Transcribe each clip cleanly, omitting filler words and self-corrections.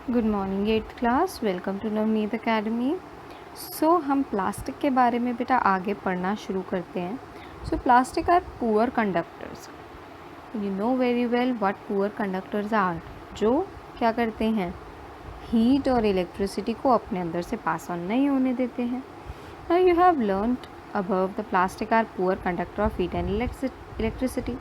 Good morning 8th class, welcome to Navneet academy. So हम plastic के बारे में बेटा आगे पढ़ना शुरू करते हैं। So plastic are poor conductors. You know very well what poor conductors are. जो क्या करते हैं, हीट और इलेक्ट्रिसिटी को अपने अंदर से पास ऑन नहीं होने देते हैं। Now you have learned above the plastic are poor conductor of heat and electricity.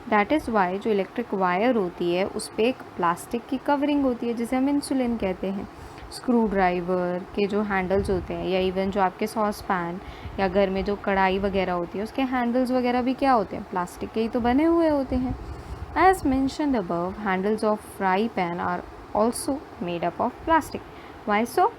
That is why जो इलेक्ट्रिक वायर होती है उस पर एक प्लास्टिक की कवरिंग होती है जिसे हम इंसुलिन कहते हैं। स्क्रू ड्राइवर के जो हैंडल्स होते हैं या इवन जो आपके सॉस पैन या घर में जो कढ़ाई वगैरह होती है उसके हैंडल्स वगैरह भी क्या होते हैं, प्लास्टिक के ही तो बने हुए होते हैं। As mentioned above, handles of fry pan are also made up of plastic. Why so?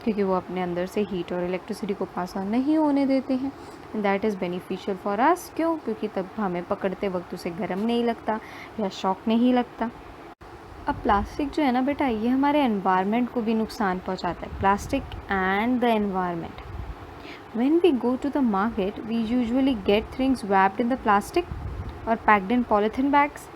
क्योंकि वो अपने अंदर से हीट और इलेक्ट्रिसिटी को पास ऑन नहीं होने देते हैं। That is beneficial for us. क्यों? क्योंकि तब हमें पकड़ते वक्त उसे गर्म नहीं लगता या शॉक नहीं लगता। अब प्लास्टिक जो है ना बेटा, ये हमारे एनवायरनमेंट को भी नुकसान पहुंचाता है। Plastic and the environment. When we go to the market we usually get things wrapped in the plastic और पैक्ड इन पॉलीथीन बैग्स,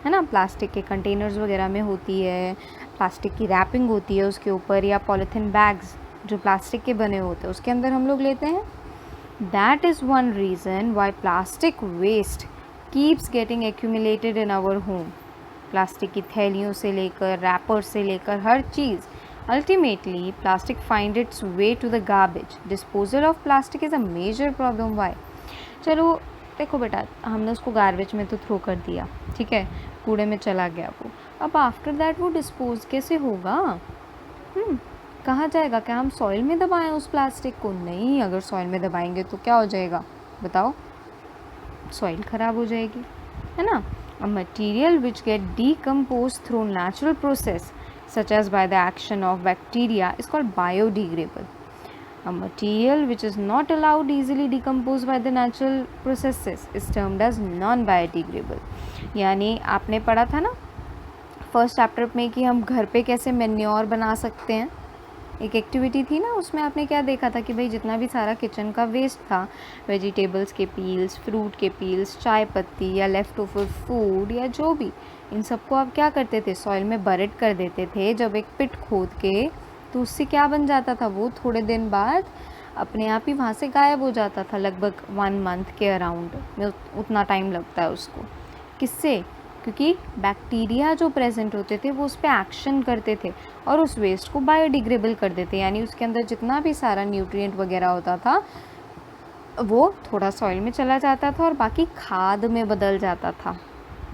है ना। प्लास्टिक के कंटेनर्स वगैरह में होती है, प्लास्टिक की रैपिंग होती है उसके ऊपर, या पॉलीथीन बैग्स जो प्लास्टिक के बने होते हैं उसके अंदर हम लोग लेते हैं। That is one reason why plastic waste keeps getting accumulated in our home. Plastic की थैलियों से लेकर रैपर से लेकर हर चीज़, ultimately plastic find its way to the garbage. Disposal of plastic is a major problem. Why? चलो देखो बेटा, हमने उसको गार्बेज में तो थ्रो कर दिया, ठीक है, कूड़े में चला गया वो। अब आफ्टर दैट वो डिस्पोज कैसे होगा? कहाँ जाएगा? क्या हम सॉइल में दबाएं उस प्लास्टिक को? नहीं, अगर सॉइल में दबाएंगे तो क्या हो जाएगा बताओ? सॉइल खराब हो जाएगी, है ना। A material which get decompose through natural process such as by the action of bacteria is called biodegradable. A material which is not allowed easily decomposed by the natural processes is termed as non-biodegradable. यानी आपने पढ़ा था ना first chapter में कि हम घर पे कैसे मेन्योर बना सकते हैं। एक एक्टिविटी थी ना, उसमें आपने क्या देखा था कि भाई जितना भी सारा किचन का वेस्ट था, वेजिटेबल्स के पील्स, फ्रूट के पील्स, चाय पत्ती या लेफ़्ट ओवर फूड या जो भी, इन सबको आप क्या करते थे, सॉइल में बरेड कर देते थे। जब एक पिट खोद के, तो उससे क्या बन जाता था, वो थोड़े दिन बाद अपने आप ही वहाँ से गायब हो जाता था। लगभग 1 मंथ के अराउंड में उतना टाइम लगता है उसको। किससे? क्योंकि बैक्टीरिया जो प्रेजेंट होते थे वो उस पर एक्शन करते थे और उस वेस्ट को बायोडिग्रेडेबल कर देते, यानी उसके अंदर जितना भी सारा न्यूट्रिएंट वगैरह होता था वो थोड़ा सॉइल में चला जाता था और बाकी खाद में बदल जाता था,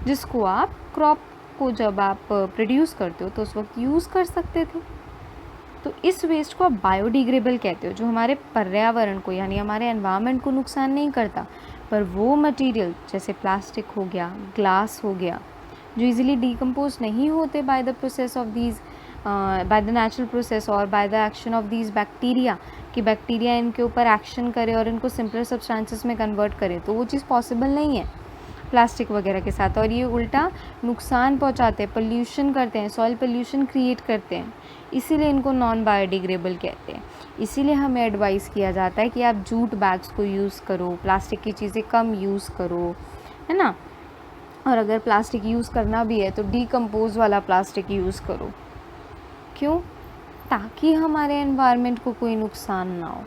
जिसको आप क्रॉप को जब आप प्रोड्यूस करते हो तो उस वक्त यूज़ कर सकते थे। तो इस वेस्ट को आप बायोडिग्रेडेबल कहते हो, जो हमारे पर्यावरण को यानी हमारे एनवायरनमेंट को नुकसान नहीं करता। पर वो मटेरियल जैसे प्लास्टिक हो गया, ग्लास हो गया, जो इजीली डिकम्पोज नहीं होते by the process of these, by the natural process और by the action of these bacteria, कि बैक्टीरिया इनके ऊपर एक्शन करे और इनको सिंपलर सब्सटेंसेस में कन्वर्ट करे, तो वो चीज़ पॉसिबल नहीं है प्लास्टिक वगैरह के साथ। और ये उल्टा नुकसान पहुंचाते हैं, पोल्यूशन करते हैं, सॉइल पोल्यूशन क्रिएट करते हैं, इसीलिए इनको नॉन बायोडिग्रेडेबल कहते हैं। इसीलिए हमें एडवाइस किया जाता है कि आप जूट बैग्स को यूज़ करो, प्लास्टिक की चीज़ें कम यूज़ करो, है ना। और अगर प्लास्टिक यूज़ करना भी है तो डीकम्पोज वाला प्लास्टिक यूज़ करो। क्यों? ताकि हमारे एनवायरनमेंट को कोई नुकसान ना हो।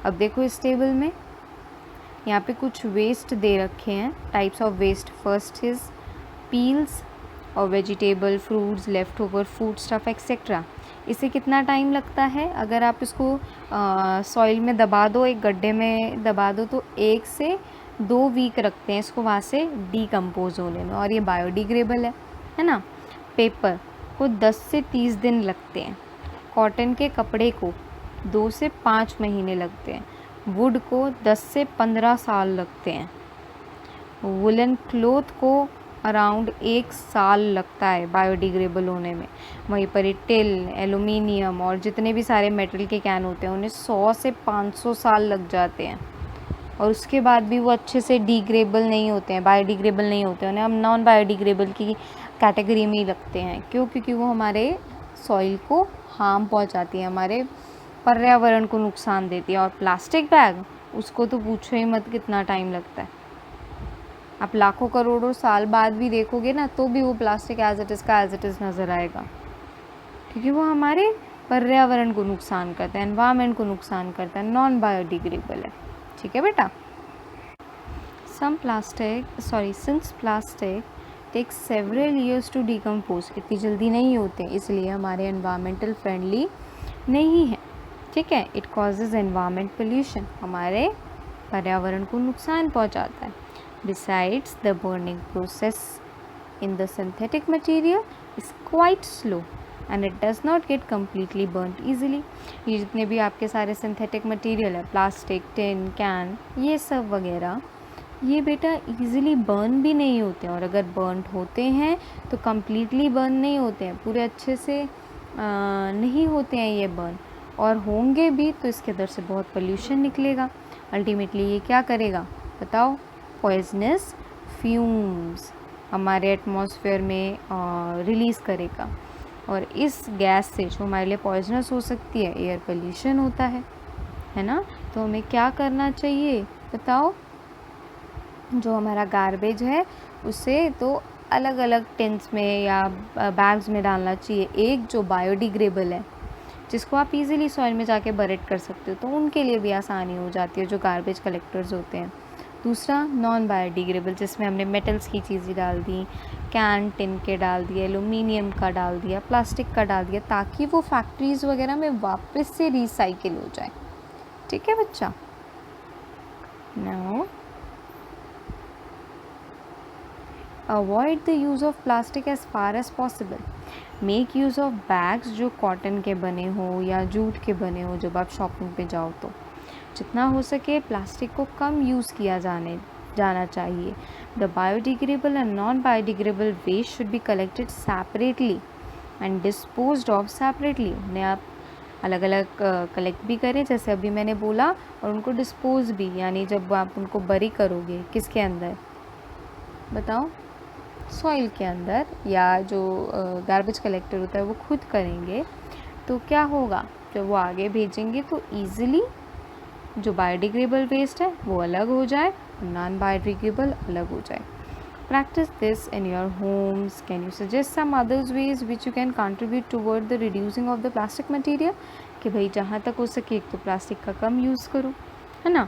अब देखो इस टेबल में यहाँ पे कुछ वेस्ट दे रखे हैं, types of waste. First is peels और vegetable, fruits, left over food stuff etcetera. इसे कितना टाइम लगता है? अगर आप इसको सॉइल में दबा दो, एक गड्ढे में दबा दो, तो 1 से 2 वीक रखते हैं इसको वहाँ से डीकम्पोज होने में, और ये बायोडिग्रेडेबल है ना। पेपर को 10 से 30 दिन लगते हैं। कॉटन के कपड़े को 2 से 5 महीने लगते हैं। वुड को 10 से 15 साल लगते हैं। वुलन क्लोथ को अराउंड 1 साल लगता है बायोडिग्रेडेबल होने में। वहीं पर टिल, एलुमिनियम और जितने भी सारे मेटल के कैन होते हैं उन्हें 100 से 500 साल लग जाते हैं, और उसके बाद भी वो अच्छे से डिग्रेडेबल नहीं होते हैं, बायोडिग्रेडेबल नहीं होते हैं। उन्हें हम नॉन बायोडिग्रेडेबल की कैटेगरी में ही लगते हैं। क्यों? क्योंकि वो हमारे सॉइल को हार्म पहुंचाती है, हमारे पर्यावरण को नुकसान देती है। और प्लास्टिक बैग, उसको तो पूछो ही मत कितना टाइम लगता है। आप लाखों करोड़ों साल बाद भी देखोगे ना तो भी वो प्लास्टिक एज इट इज़ का एज इट इज़ नज़र आएगा। क्योंकि वो हमारे पर्यावरण को नुकसान करता है, एनवायरनमेंट को नुकसान करता है, नॉन बायोडिग्रेडेबल है। ठीक है बेटा। Since plastic takes several years to decompose, इतनी जल्दी नहीं होते, इसलिए हमारे एनवायरमेंटल फ्रेंडली नहीं है। ठीक है। इट कॉजेज एनवायरमेंट पोल्यूशन, हमारे पर्यावरण को नुकसान पहुंचाता है। Besides, the burning process in the synthetic material is quite slow and it does not get completely burnt easily. ये जितने भी आपके सारे सिंथेटिक मटेरियल है, प्लास्टिक, टिन, कैन, ये सब वगैरह, ये बेटा इजीली बर्न भी नहीं होते हैं, और अगर बर्न होते हैं तो कम्प्लीटली बर्न नहीं होते हैं, पूरे अच्छे से नहीं होते हैं ये बर्न, और होंगे भी तो इसके अंदर से बहुत पोल्यूशन निकलेगा। अल्टीमेटली ये क्या करेगा बताओ? पॉइजनस फ्यूम्स हमारे एटमॉस्फेयर में रिलीज़ करेगा, और इस गैस से जो हमारे लिए पॉइजनस हो सकती है, एयर पोल्यूशन होता है ना। तो हमें क्या करना चाहिए बताओ? जो हमारा गार्बेज है उसे तो अलग अलग टिन्स में या बैग्स में डालना चाहिए। एक जो बायोडिग्रेडेबल है, जिसको आप इजीली सॉइल में जाके बरेट कर सकते हो, तो उनके लिए भी आसानी हो जाती है, जो गार्बेज कलेक्टर्स होते हैं। दूसरा नॉन बायोडिग्रेडेबल, जिसमें हमने मेटल्स की चीज़ें डाल दी, कैन टिन के डाल दिए, एल्यूमिनियम का डाल दिया, प्लास्टिक का डाल दिया, ताकि वो फैक्ट्रीज़ वगैरह में वापस से रिसाइकिल हो जाए। ठीक है बच्चा। Now avoid the use of plastic as far as possible. Make use of bags जो कॉटन के बने हो या जूट के बने हो। जब आप शॉपिंग पे जाओ तो जितना हो सके प्लास्टिक को कम यूज़ किया जाना चाहिए। The biodegradable and non biodegradable waste should be collected separately and disposed of separately. उन्हें आप अलग अलग कलेक्ट भी करें, जैसे अभी मैंने बोला, और उनको डिस्पोज भी, यानी जब आप उनको बरी करोगे किसके अंदर बताओ? सॉइल के अंदर, या जो गार्बेज कलेक्टर होता है वो खुद करेंगे, तो क्या होगा? जब वो आगे भेजेंगे तो ईज़िली जो बायोडिग्रेडेबल वेस्ट है वो अलग हो जाए और नॉन बायोडिग्रेडेबल अलग हो जाए। Practice this in your homes. Can you suggest some others ways which you can contribute toward the reducing of the plastic material? कि भाई जहाँ तक हो सके एक तो प्लास्टिक का कम यूज़ करो, है ना।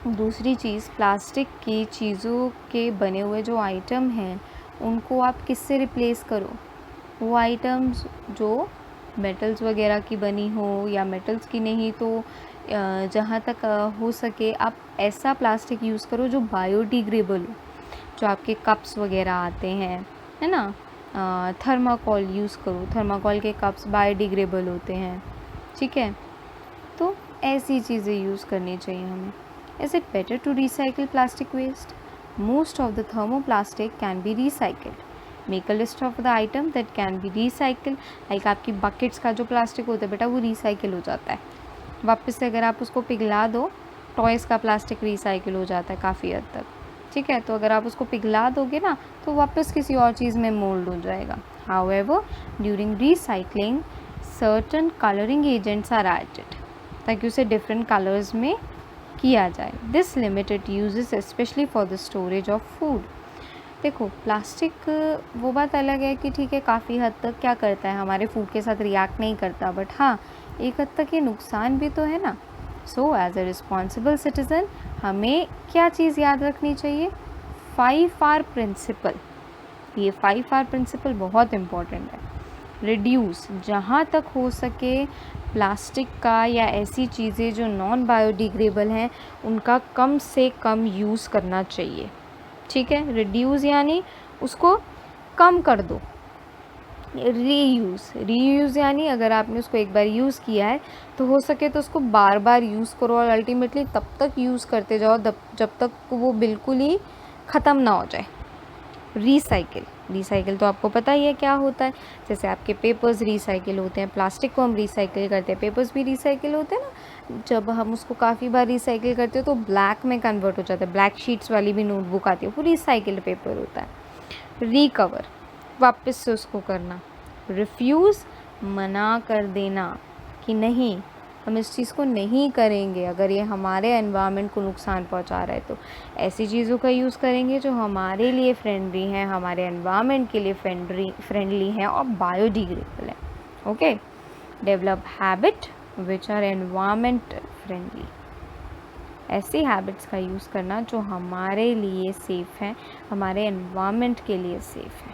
दूसरी चीज़, प्लास्टिक की चीज़ों के बने हुए जो आइटम हैं उनको आप किससे रिप्लेस करो? वो आइटम्स जो मेटल्स वगैरह की बनी हो, या मेटल्स की नहीं तो जहाँ तक हो सके आप ऐसा प्लास्टिक यूज़ करो जो बायोडिग्रेडेबल हो। जो आपके कप्स वगैरह आते हैं, है ना, थर्माकोल यूज़ करो। थर्माकोल के कप्स बायोडिग्रेडेबल होते हैं। ठीक है, तो ऐसी चीज़ें यूज़ करनी चाहिए हमें। Is it better to recycle plastic waste? Most of the thermoplastic can be recycled. Make a list of the item that can be recycle. Like आपकी बकेट्स का जो प्लास्टिक होता है बेटा, वो रिसाइकिल हो जाता है वापस से। अगर आप उसको पिघला दो, टॉयज़ का प्लास्टिक रिसाइकिल हो जाता है काफ़ी हद तक। ठीक है, तो अगर आप उसको पिघला दोगे ना तो वापस किसी और चीज़ में मोल्ड हो जाएगा। However during recycling certain colouring agents are added, ताकि उसे डिफरेंट कलर्स में किया जाए। This limited uses especially for the storage of food. देखो, प्लास्टिक वो बात अलग है कि ठीक है काफ़ी हद तक क्या करता है, हमारे फूड के साथ रिएक्ट नहीं करता, बट हाँ एक हद तक ये नुकसान भी तो है ना। So as a responsible citizen हमें क्या चीज़ याद रखनी चाहिए? 5R principal. ये 5R प्रिंसिपल बहुत इम्पॉर्टेंट है। रिड्यूस, जहाँ तक हो सके प्लास्टिक का या ऐसी चीज़ें जो नॉन बायोडिग्रेडेबल हैं उनका कम से कम यूज़ करना चाहिए। ठीक है, रिड्यूस यानी उसको कम कर दो। रीयूज़ यानी अगर आपने उसको एक बार यूज़ किया है तो हो सके तो उसको बार बार यूज़ करो, और अल्टीमेटली तब तक यूज़ करते जाओ जब तक वो बिल्कुल ही ख़त्म ना हो जाए। रिसाइकिल तो आपको पता ही है क्या होता है। जैसे आपके पेपर्स रिसाइकिल होते हैं, प्लास्टिक को हम रिसाइकिल करते हैं, पेपर्स भी रिसाइकिल होते हैं ना। जब हम उसको काफ़ी बार रिसाइकिल करते हो तो ब्लैक में कन्वर्ट हो जाता है। ब्लैक शीट्स वाली भी नोटबुक आती है, वो रिसाइकिल्ड पेपर होता है। रिकवर, वापस से उसको करना। रिफ्यूज़, मना कर देना कि नहीं हम इस चीज़ को नहीं करेंगे अगर ये हमारे एनवायरनमेंट को नुकसान पहुंचा रहा है। तो ऐसी चीज़ों का यूज़ करेंगे जो हमारे लिए फ्रेंडली हैं, हमारे एनवायरनमेंट के लिए फ्रेंडली हैं और बायोडिग्रेडेबल है। Okay, develop habit which are environment friendly. ऐसी हैबिट्स का यूज़ करना जो हमारे लिए सेफ़ हैं, हमारे एनवायरनमेंट के लिए सेफ़ है।